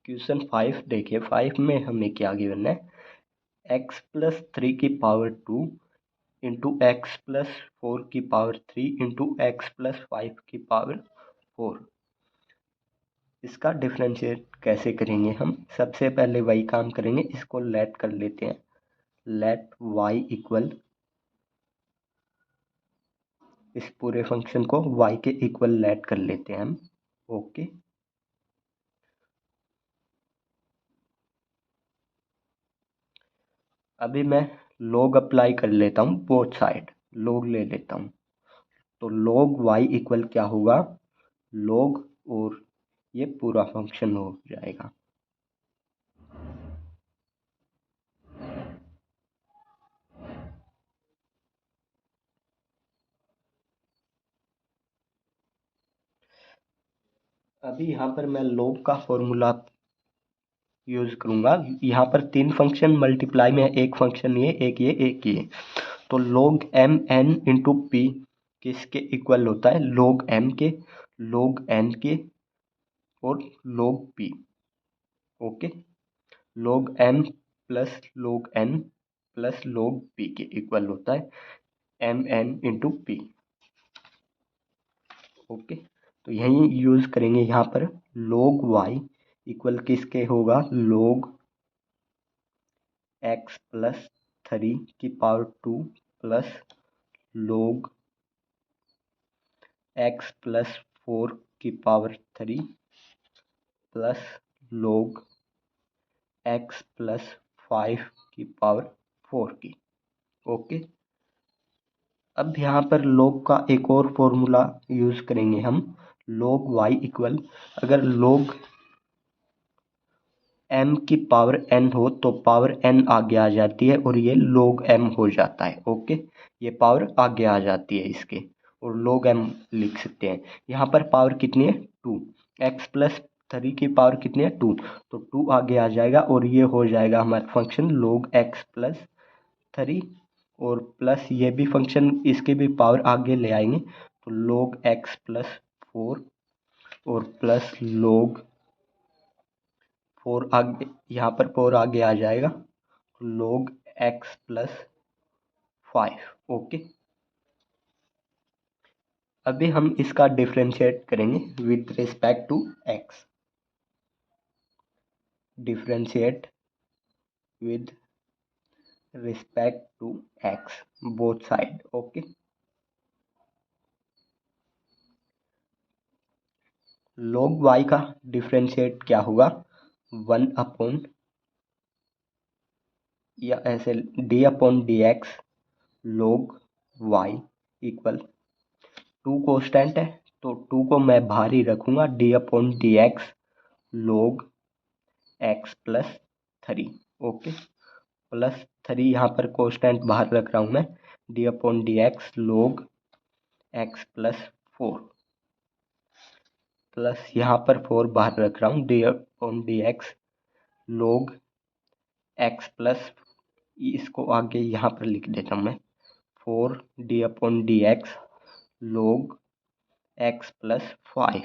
Question 5 देखिए, 5 में हमें क्या गिवन है, x प्लस 3 की पावर 2 इंटू एक्स प्लस 4 की पावर 3 इंटू एक्स प्लस 5 की पावर 4। इसका डिफ्रेंशिएट कैसे करेंगे हम? सबसे पहले वही काम करेंगे, इसको लेट कर लेते हैं। लेट y इक्वल, इस पूरे फंक्शन को y के इक्वल लेट कर लेते हैं हम। ओके, अभी मैं log अप्लाई कर लेता हूँ, बोथ साइड log ले लेता हूँ। तो log y इक्वल क्या होगा, log, और ये पूरा फंक्शन हो जाएगा। अभी यहाँ पर मैं log का फॉर्मूला यूज करूंगा। यहाँ पर 3 फंक्शन मल्टीप्लाई में है, एक फंक्शन ये, एक ये, एक ये। तो log m n into P किसके इक्वल होता है, log m के, log n के और log p। Okay, log m plus log n plus log p के इक्वल होता है m n into P. Okay, तो यही यूज करेंगे यहाँ पर। log y इक्वल किसके होगा, log x प्लस 3 की power 2 plus log x plus 4 की power 3 plus log x plus 5 की पावर 4 की। ओके, अब यहाँ पर log का एक और फॉर्मूला यूज करेंगे हम। log y इक्वल, अगर log m की पावर n हो तो पावर n आगे आ जाती है और ये log m हो जाता है। ओके, ये पावर आगे आ जाती है इसके और log m लिख सकते हैं। यहाँ पर पावर कितनी है, 2। x प्लस 3 की पावर कितनी है, 2, तो 2 आगे आ जाएगा और ये हो जाएगा हमारा फंक्शन log x प्लस 3, और प्लस ये भी फंक्शन, इसके भी पावर आगे ले आएंगे तो log x प्लस 4 और प्लस log 4 आगे, यहाँ पर 4 आगे आ जाएगा log x प्लस 5। ओके, अभी हम इसका डिफरेंशिएट करेंगे with respect to x। Differentiate with respect to x both side. Okay, log y का डिफरेंशिएट क्या होगा, 1 अपॉन, या ऐसे d upon d x log y equal, 2 constant है तो 2 को मैं बाहर ही रखूंगा, d upon d x log x plus 3। Okay, plus 3 यहाँ पर कॉन्स्टेंट बाहर रख रहा हूँ मैं, d upon d x log x plus 4, plus यहाँ पर 4 बाहर रख रहा हूँ, d upon d x log x plus, इसको आगे यहाँ पर लिख देता हूँ मैं, 4 d upon d x log x plus 5।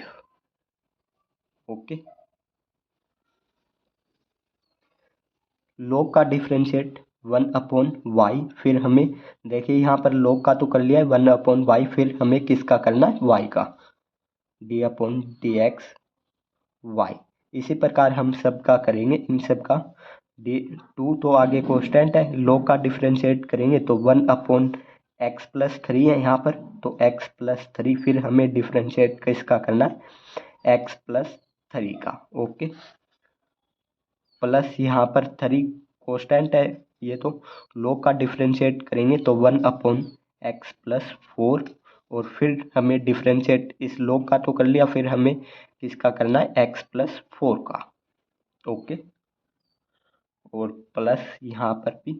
Okay, log का डिफरेंशिएट 1 अपॉन वाई, फिर हमें देखिए यहाँ पर log का तो कर लिया है 1 अपॉन वाई, फिर हमें किसका करना है, y का, d upon d x y. इसी प्रकार हम सबका करेंगे, इन सब का। डी 2 तो आगे कॉन्स्टेंट है, log का डिफरेंशिएट करेंगे तो 1 अपॉन एक्स प्लस 3 है यहाँ पर, तो x प्लस 3, फिर हमें डिफरेंशिएट किसका करना है, x प्लस 3 का। ओके, प्लस यहाँ पर 3 कॉन्स्टेंट है ये, तो log का डिफरेंशिएट करेंगे तो 1 अपॉन एक्स प्लस 4, और फिर हमें डिफरेंशिएट इस log का तो कर लिया, फिर हमें किसका करना है, x प्लस 4 का। ओके, और प्लस यहाँ पर भी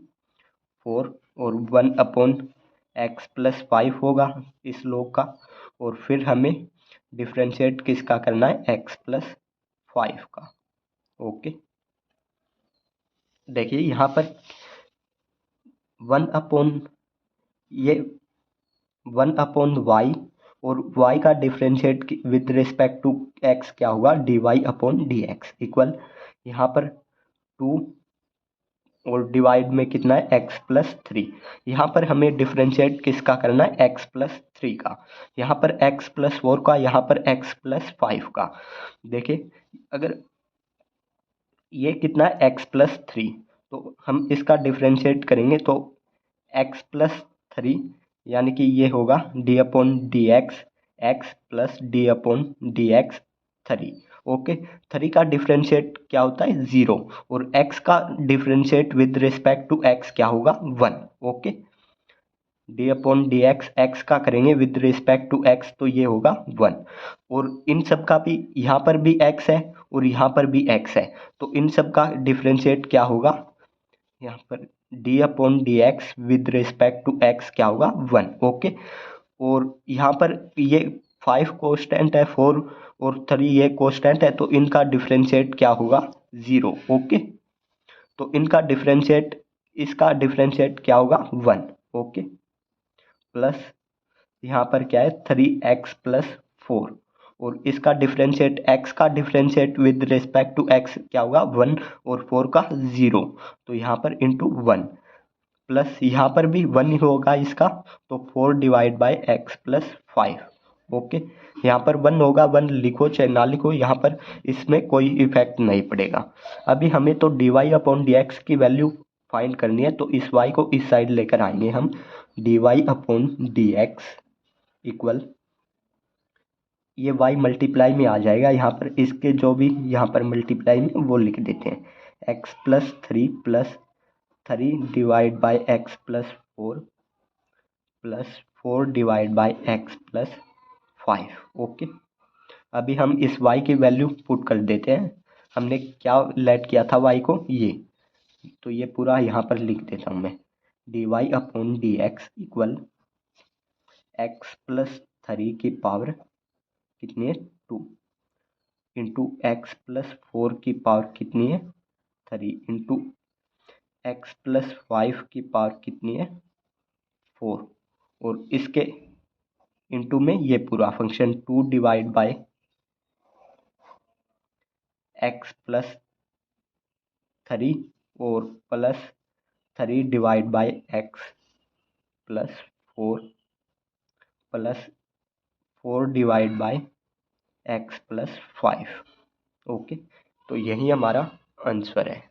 4 और 1 अपॉन एक्स प्लस 5 होगा इस log का, और फिर हमें डिफरेंशिएट किसका करना है, x प्लस 5 का। ओके, देखिए यहाँ पर 1 अपॉन, ये 1 अपॉन वाई, और y का differentiate with respect to x क्या होगा, dy upon d x equal, यहाँ पर 2 और डिवाइड में कितना है x+3। यहाँ पर हमें डिफ्रेंशिएट किसका करना है x+3 का, यहाँ पर x+4 का, यहाँ पर x+5 का। देखिए अगर ये कितना है x+3, तो हम इसका डिफ्रेंशिएट करेंगे तो x+3 यानी कि ये होगा d/dx x + d/dx 3। ओके, 3 का डिफ्रेंशिएट क्या होता है 0 और x का differentiate with respect to x क्या होगा 1। ओके, d/dx x का करेंगे विद रिस्पेक्ट टू x तो ये होगा 1। और इन सब का भी यहाँ पर भी x है और यहाँ पर भी x है, तो इन सब का डिफ्रेंशिएट क्या होगा, यहाँ पर d/dx with respect to x क्या होगा 1। ओके, और यहाँ पर ये 5 कांस्टेंट है, 4 और 3 ये कांस्टेंट है, तो इनका डिफरेंशिएट क्या होगा 0। ओके, तो इनका डिफरेंशिएट, इसका डिफरेंशिएट क्या होगा 1। ओके, प्लस यहाँ पर क्या है 3x+4 और इसका डिफरेंशिएट, x का differentiate with respect to x क्या होगा 1 और 4 का 0, तो यहाँ पर इंटू 1 प्लस यहाँ पर भी 1 ही होगा इसका, तो 4 डिवाइड बाई x+5। ओके, यहाँ पर 1 होगा, 1 लिखो चाहे ना लिखो, यहाँ पर इसमें कोई इफेक्ट नहीं पड़ेगा। अभी हमें तो dy/dx की वैल्यू फाइंड करनी है, तो इस y को इस साइड लेकर आएंगे हम, dy/dx इक्वल, ये y मल्टीप्लाई में आ जाएगा, यहाँ पर इसके जो भी यहाँ पर मल्टीप्लाई में वो लिख देते हैं x+3 plus 3 divide by x+4 plus 4 divide by x+5। Okay, अभी हम इस y की वैल्यू पुट कर देते हैं। हमने क्या लेट किया था y को, ये, तो ये पूरा यहाँ पर लिख देता हूँ मैं, dy/dx इक्वल x+3 की पावर कितनी है 2 इंटू x+4 की पावर कितनी है 3 इंटू x+5 की पावर कितनी है 4 और इसके इंटू में ये पूरा फंक्शन 2 डिवाइड बाय x+3 और plus 3 divide by x+4 plus 4 divide by x+5। Okay, तो यही हमारा आंसर है।